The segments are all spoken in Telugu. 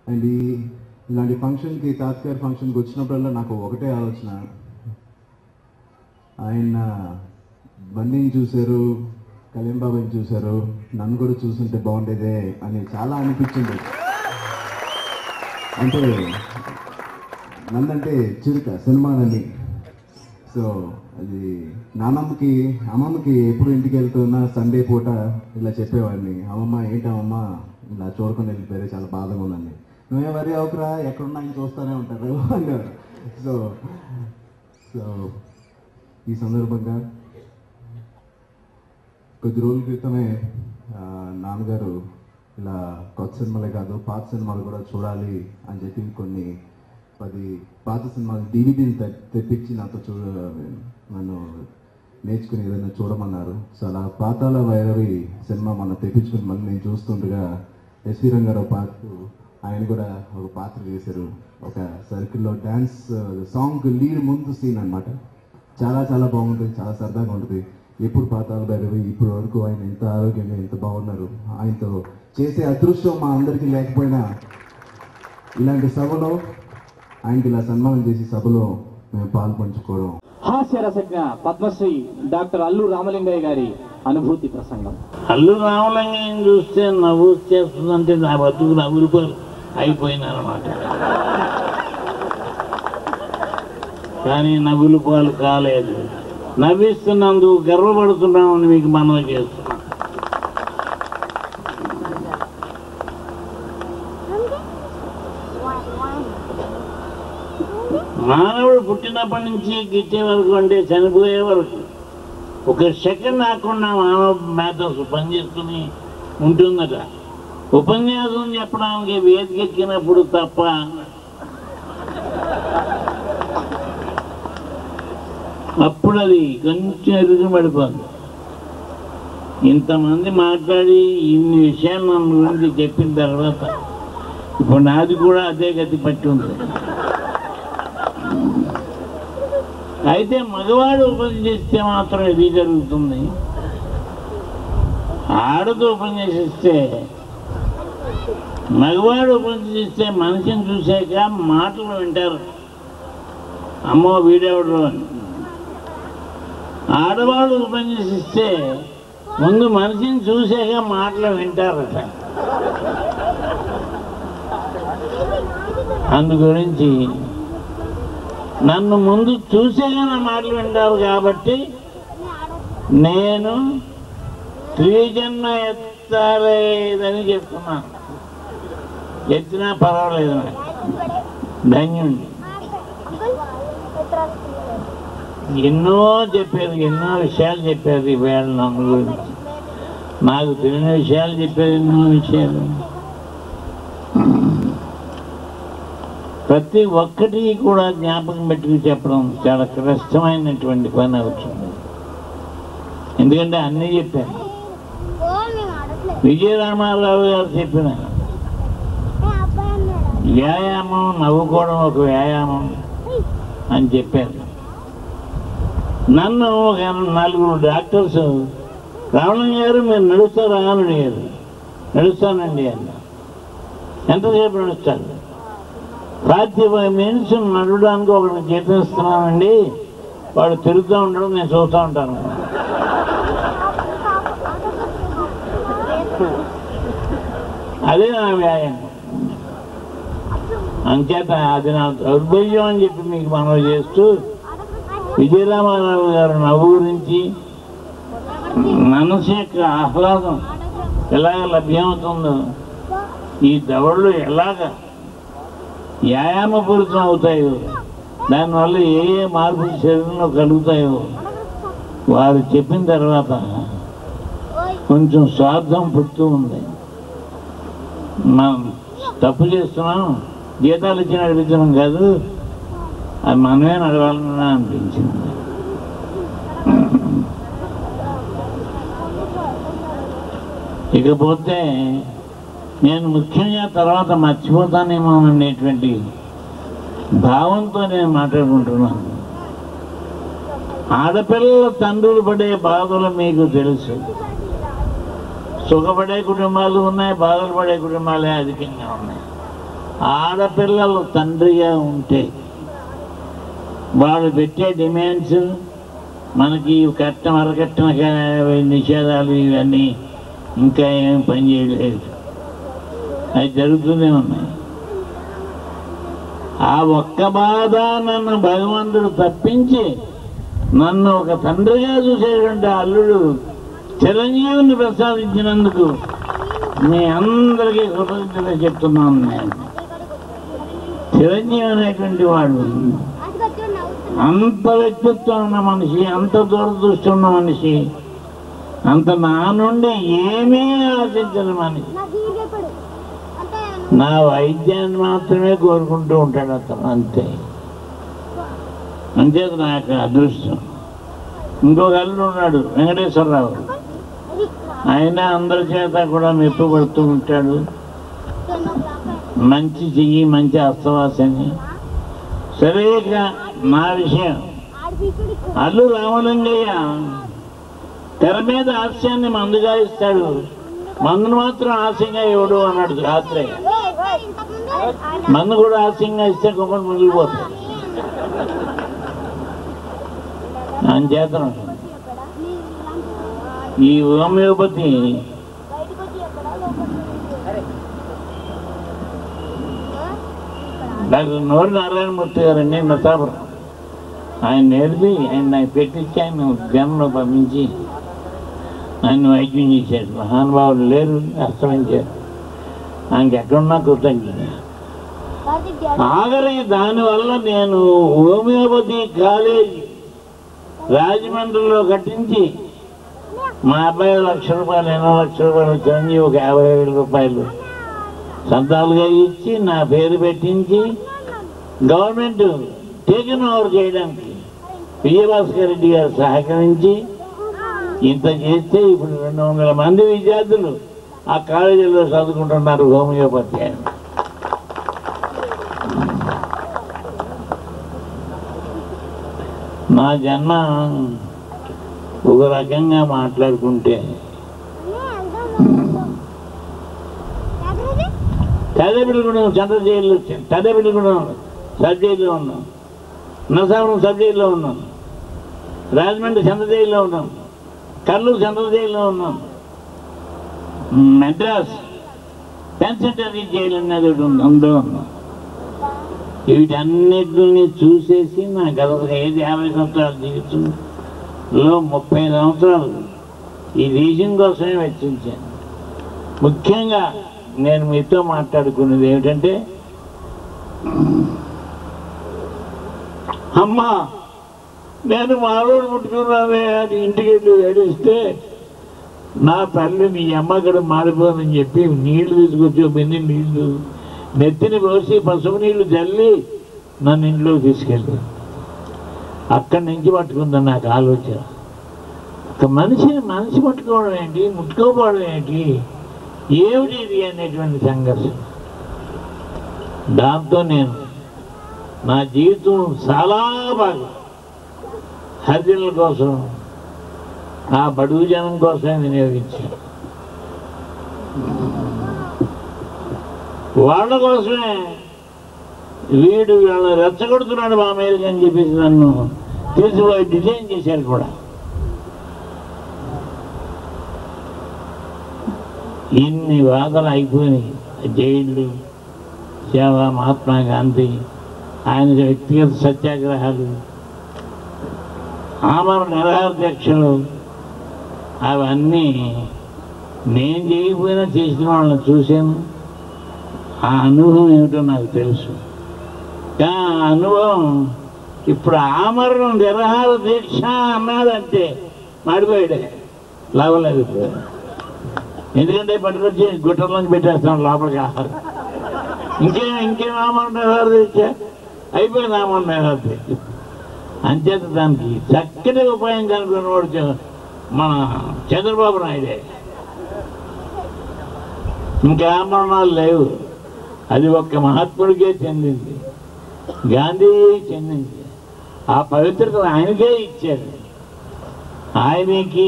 అండ్ ఇలాంటి ఫంక్షన్కి తాత్కార్ ఫంక్షన్కి వచ్చినప్పుడల్లా నాకు ఒకటే ఆలోచన, ఆయన బండిని చూశారు, కళ్యాణ్ బాబాని చూశారు, నన్ను కూడా చూస్తుంటే బాగుండేదే అని చాలా అనిపించింది. అంటే నన్నంటే చిరుక సినిమాలని. సో అది నాన్నమ్మకి అమ్మమ్మకి ఎప్పుడు ఇంటికి వెళ్తున్నా సండే పూట ఇలా చెప్పేవాడిని, అమ్మమ్మ ఏంటమ్మమ్మ ఇలా చూడకుండా వెళ్ళిపోయారు, చాలా బాధగా ఉందండి. నువ్వే వరి అవకరా, ఎక్కడున్నా ఆయన చూస్తూనే ఉంటారు అన్నారు. సో సో ఈ సందర్భంగా కొద్ది రోజుల క్రితమే నాన్నగారు ఇలా కొత్త సినిమాలే కాదు పాత సినిమాలు కూడా చూడాలి అని చెప్పి కొన్ని 10 పాత సినిమాలు డివిడీలు తెప్పించి నాతో నన్ను నేర్చుకుని ఏదైనా చూడమన్నారు. సో అలా పాతాళ భైరవి సినిమా మనం తెప్పించుకుని మళ్ళీ నేను చూస్తుండగా ఎస్వి రంగారావు పాత్ర ఆయన కూడా ఒక పాత్ర చేశారు. ఒక సర్కిల్లో డ్యాన్స్ సాంగ్ లీడ్ ముందు సీన్ అనమాట. చాలా చాలా బాగుంటుంది, చాలా సరదాగా ఉంటుంది. ఎప్పుడు పాతాళ భైరవి ఇప్పటి వరకు ఆయన ఎంత ఆరోగ్యంగా ఎంత బాగున్నారు. ఆయనతో చేసే అదృష్టం మా అందరికీ లేకపోయినా ఇలాంటి సభలో ఆయనకి ఇలా సన్మానం చేసి సభలో మేము పాలు పంచుకోవడం. హాస్యరసజ్ఞ పద్మశ్రీ డాక్టర్ అల్లు రామలింగయ్య గారి అనుభూతి ప్రసంగం. అల్లు రామలింగయ్యని చూస్తే నవ్వు చేస్తుందంటే నా బతుకు నవ్వులు అయిపోయిందన్నమాట. కానీ నవ్వులు పాలు కాలేదు. నవ్విస్తున్నందుకు గర్వపడుతున్నామని మీకు మనవి చేస్తున్నాం. మానవుడు పుట్టినప్పటి నుంచి గిట్టే వరకు అంటే చనిపోయే వరకు ఒక సెకండ్ ఆకుండా మానవ మేధస్సు పనిచేసుకుని ఉంటుందట. ఉపన్యాసం చెప్పడానికి వేదిక ఎక్కినప్పుడు తప్ప అప్పుడు అది కొంచెం ఎదుగు పడిపోతుంది. ఇంతమంది మాట్లాడి ఇన్ని విషయాలు నన్ను గురించి చెప్పిన తర్వాత ఇప్పుడు నాది కూడా అదే గతి పట్టి ఉంది. అయితే మగవాడు ఉపన్యసిస్తే మాత్రం ఇది జరుగుతుంది, ఆడతో ఉపన్యసిస్తే మగవాడు ఉపన్యసిస్తే మనిషిని చూసాక మాటలు వింటారు, అమ్మో వీడెవడు అని. ఆడవాడు ఉపన్యసిస్తే ముందు మనిషిని చూసాక మాటలు వింటారట. అందు గురించి నన్ను ముందు చూసేగా నా మాటలు వింటారు కాబట్టి నేను 3 జన్మ ఎత్తలేదని చెప్తున్నాను. ఎత్తినా పర్వాలేదు, నాకు ధన్యుణ్ణి. ఎన్నో చెప్పారు, ఎన్నో విషయాలు చెప్పారు ఈవేళ నన్ను గురించి. నాకు తెలియని విషయాలు చెప్పారు, ఎన్నో విషయాలు. ప్రతి ఒక్కటి కూడా జ్ఞాపకం పెట్టుకుని చెప్పడం చాలా కష్టమైనటువంటి పని అవుతుంది. ఎందుకంటే అన్నీ చెప్పాను. విజయరామారావు గారు చెప్పిన వ్యాయామం నవ్వుకోవడం ఒక వ్యాయామం అని చెప్పారు. నన్ను ఒక 4 డాక్టర్స్ రావణం గారు మీరు నడుస్తారా అని అడిగారు. నడుస్తానండి అన్న. ఎంతసేపు నడుస్తారు? 45 మినిట్స్ నడవడానికి ఒకటి చేపిస్తున్నానండి, వాడు తిరుగుతూ ఉండడం నేను చూస్తూ ఉంటాను. అదే నా వ్యాయామం. అంచేత అది నా దౌర్బల్యం అని చెప్పి మీకు మనవి చేస్తూ విజయరామారావు గారు నవ్వు గురించి, మనసు యొక్క ఆహ్లాదం ఎలాగ లభ్యమవుతుందో, ఈ దవడలు ఎలాగ వ్యాయామపూరితం అవుతాయో, దానివల్ల ఏ ఏ మార్పులు శరీరంలో కలుగుతాయో వారు చెప్పిన తర్వాత కొంచెం స్వార్థం పుడుతూ ఉంది. మనం తప్పు చేస్తున్నాం, జీతాలు ఇచ్చి నడిపించడం కాదు, అది మనమే నడవాలని అనిపించింది. ఇకపోతే నేను ముఖ్యంగా తర్వాత మర్చిపోతానేమో అనేటువంటి భావంతో నేను మాట్లాడుకుంటున్నాను. ఆడపిల్లల తండ్రులు పడే బాధలు మీకు తెలుసు. సుఖపడే కుటుంబాలు ఉన్నాయి, బాధలు పడే కుటుంబాలే అధికంగా ఉన్నాయి. ఆడపిల్లలు తండ్రిగా ఉంటే వాళ్ళు పెట్టే డిమాండ్స్ మనకి కట్నం అరకట్న నిషేధాలు ఇవన్నీ ఇంకా ఏం పని చేయలేదు, అవి జరుగుతూనే ఉన్నాయి. ఆ ఒక్క బాధ నన్ను భగవంతుడు తప్పించి నన్ను ఒక తండ్రిగా చూసేటువంటి అల్లుడు చిరంజీవిని ప్రసాదించినందుకు మీ అందరికీ కృతజ్ఞత చెప్తున్నాను. నేను చిరంజీవి అనేటువంటి వాడు అంత వ్యక్తిత్వం ఉన్న మనిషి, అంత దూరదృష్టి ఉన్న మనిషి, అంత నా నుండి ఏమీ ఆశించని మనిషి. నా వైద్యాన్ని మాత్రమే కోరుకుంటూ ఉంటాడు అతను, అంతే. అంచేత నాకు అదృష్టం. ఇంకొక అల్లుడు ఉన్నాడు వెంకటేశ్వరరావు, ఆయన అందరి చేత కూడా మెప్పుపడుతూ ఉంటాడు. మంచి చెయ్యి, మంచి అస్తవాసని. సరిగా నా విషయం, అల్లు రామలింగయ్య తెర మీద హాస్యాన్ని మందుగా ఇస్తాడు, మందును మాత్రం హాస్యంగా ఇవ్వడు అన్నాడు రాత్రి. మందు కూడా హాస్యంగా ఇస్తే కుమ్మడి ముగిలిపోతాయి. అంచేత ఈ హోమియోపతి డాక్టర్ నోరి నారాయణమూర్తి గారండి నతాపురం, ఆయన నేర్పి ఆయన నాకు పెట్టించి ఆయన జనంలో పంపించి ఆయన వైద్యం చేశాడు. మహానుభావులు లేరు, అస్తమించారు. ఆయనకి ఎక్కడున్నా కృతజ్ఞత. ఆఖరి దానివల్ల నేను హోమియోపతి కాలేజీ రాజమండ్రిలో కట్టించి మా అబ్బాయి 1,00,000 రూపాయలు, 8 లక్షల రూపాయలు చిరంజీవి ఒక 50,000 రూపాయలు సంతాలుగా ఇచ్చి నా పేరు పెట్టించి గవర్నమెంట్ టేకన్ ఓవర్ చేయడానికి విజయభాస్కర్ రెడ్డి గారు సహకరించి ఇంత చేస్తే ఇప్పుడు 200 మంది విద్యార్థులు ఆ కాలేజీలో చదువుకుంటున్నారు హోమియోపతి. నా జన్మ ఒక రకంగా మాట్లాడుకుంటే తదేబిడిగూడెం సెంట్రల్ జైల్లో, తదేబిడిగూడెం సబ్ జైల్లో ఉన్నాం, నరసాపురం సబ్ జైల్లో ఉన్నాం, రాజమండ్రి సెంట్రల్ జైల్లో ఉన్నాం, కర్నూలు సెంట్రల్ జైల్లో ఉన్నాం, మెడ్రాస్ పెన్సిటరీ జైలు అనేది ఒకటి ఉంది, అందులో ఉన్నాం. వీటన్నిటిని చూసేసి నా గత 50 సంవత్సరాల జీవితంలో 30 సంవత్సరాలు ఈ దేశం కోసమే వెచ్చించాను. ముఖ్యంగా నేను మీతో మాట్లాడుకున్నది ఏమిటంటే, అమ్మా నేను మాలోడు ముట్టుకున్నానే అని ఇంటికి వెళ్ళి ఏడిస్తే నా తల్లి నీ అమ్మగడ మారిపోదని చెప్పి నీళ్లు తీసుకొచ్చి బింది నీళ్లు నెత్తిని పోసి పసుపు నీళ్లు జల్లి నన్ను ఇంట్లోకి తీసుకెళ్ళి అక్కడి నుంచి పట్టుకుందా నాకు ఆలోచన. ఒక మనిషి పట్టుకోవడం ఏంటి, ముట్టుకోపోవడం ఏంటి, ఏమిటి ఇది అనేటువంటి సంఘర్షణ. దాంతో నేను నా జీవితం చాలా బాగా హరిజనుల కోసం, ఆ బడుగు జనం కోసమే వినియోగించాను. వాళ్ళ కోసమే వీడు వాళ్ళని రెచ్చగొడుతున్నాడు మా మీదకి అని చెప్పేసి నన్ను తీసుకుపోయి డిజైన్ చేశారు కూడా. ఇన్ని వాదనలు అయిపోయినాయి. జైళ్ళు, సేవ, మహాత్మా గాంధీ, ఆయన వ్యక్తిగత సత్యాగ్రహాలు, ఆమర నిరాహార దీక్షలు, అవన్నీ నేను చేయకపోయినా చేసిన వాళ్ళని చూశాను. ఆ అనుభవం ఏమిటో నాకు తెలుసు. కానీ ఆ అనుభవం ఇప్పుడు ఆమరణ నిరాహార దీక్ష అన్నాడంటే మాడిపోయాడే, లాభం లేదు. ఎందుకంటే పట్టుకొచ్చి గుట్టలోంచి పెట్టేస్తాను లోపలికి ఆహారం. ఇంకేం ఆమరణ నిరాహార దీక్ష అయిపోయింది. ఆమరణ నిరాహార దీక్ష అంచేత దానికి చక్కటి ఉపాయం కనుక్కున్నవాడు మన చంద్రబాబు నాయుడే. ఇంకా ఆమరణాలు లేవు. అది ఒక్క మహాత్ముడికే చెందింది, గాంధీకి చెందింది. ఆ పవిత్రత ఆయనకే ఇచ్చారు. ఆయనకి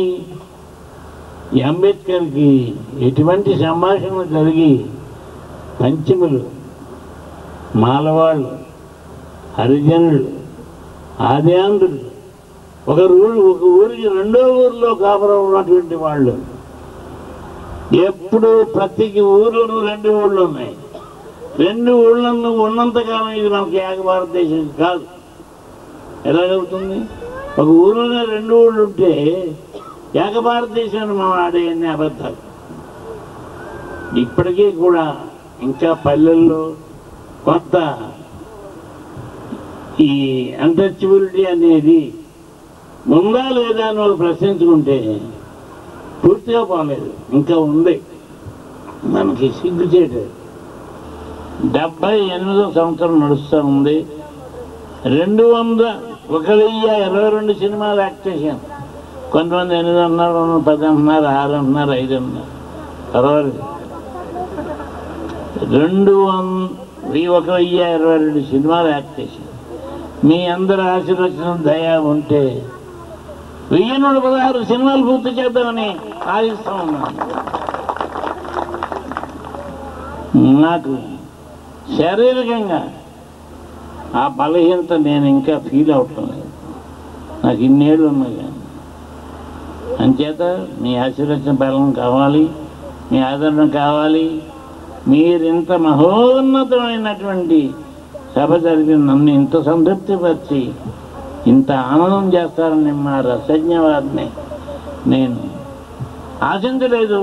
ఈ అంబేద్కర్కి ఎటువంటి సంభాషణ జరిగి పంచములు, మాలవాళ్ళు, హరిజనులు, ఆద్యాంధ్రులు, ఒక ఊరికి రెండో ఊరిలో కాపురం ఉన్నటువంటి వాళ్ళు, ఎప్పుడు ప్రతి ఊళ్ళోనూ 2 ఊళ్ళు ఉన్నాయి. 2 ఊళ్ళను ఉన్నంతకాలం ఇది మనకి ఏక భారతదేశం కాదు. ఎలాగవుతుంది? ఒక ఊరిలోనే 2 ఊళ్ళు ఉంటే ఏక భారతదేశాన్ని మనం ఆడేయన్ని అబద్ధాలు. ఇప్పటికీ కూడా ఇంకా పల్లెల్లో కొత్త ఈ అన్టచబిలిటీ అనేది ఉందా లేదా అని వాళ్ళు ప్రశ్నించుకుంటే పూర్తిగా పోలేదు, ఇంకా ఉంది. మనకి సిగ్గుచేటు. 78వ సంవత్సరం నడుస్తూ ఉంది. 122 సినిమాలు యాక్ట్ చేశాను. కొంతమంది 8 అన్నారు, 10 అంటున్నారు, 6 అంటున్నారు, 5 అంటున్నారు. పర్వాలేదు. 122 సినిమాలు యాక్ట్ చేశాను. మీ అందరి ఆశీర్వచనం దయ ఉంటే 1116 సినిమాలు పూర్తి చేద్దామని ఆశిస్తూ ఉన్నాను. నాకు శారీరకంగా ఆ బలహీనత నేను ఇంకా ఫీల్ అవటం లేదు. నాకు ఇన్నేళ్ళు ఉన్నాయి కానీ అంచేత మీ ఆశీర్వచన బలం కావాలి, మీ ఆదరణ కావాలి. మీరింత మహోన్నతమైనటువంటి సభ జరిపి నన్ను ఇంత సంతృప్తిపరిచి ఇంత ఆనందం చేస్తారని మా రసజ్ఞవాదిని నేను ఆశించలేదు.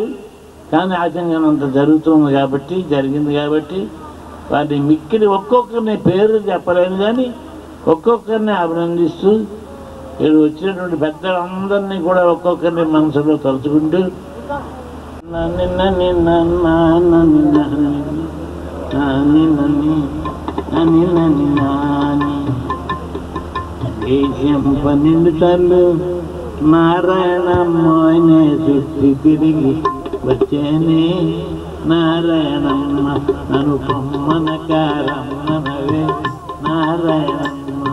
కానీ ఆశంగానంత జరుగుతుంది కాబట్టి, జరిగింది కాబట్టి వాటి మిక్కిలి ఒక్కొక్కరిని పేరు చెప్పలేను కానీ ఒక్కొక్కరిని అభినందిస్తూ ఇక్కడ వచ్చినటువంటి పెద్దలందరినీ కూడా ఒక్కొక్కరిని మనసులో తలుచుకుంటూ దేశం 12 సార్లు నారాయణ మోయనే చుట్టి తిరిగి వచ్చేనే నారాయణమ్మ నన్ను పొమ్మనకారమ్మనవే నారాయణమ్మ.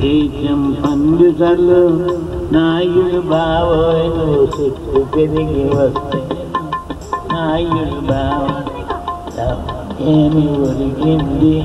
దేశం 12 సార్లు నాయుడు బావోయ్ చుట్టూ తిరిగి వస్తే నాయుడు బావ ఏమి ఒరిగింది.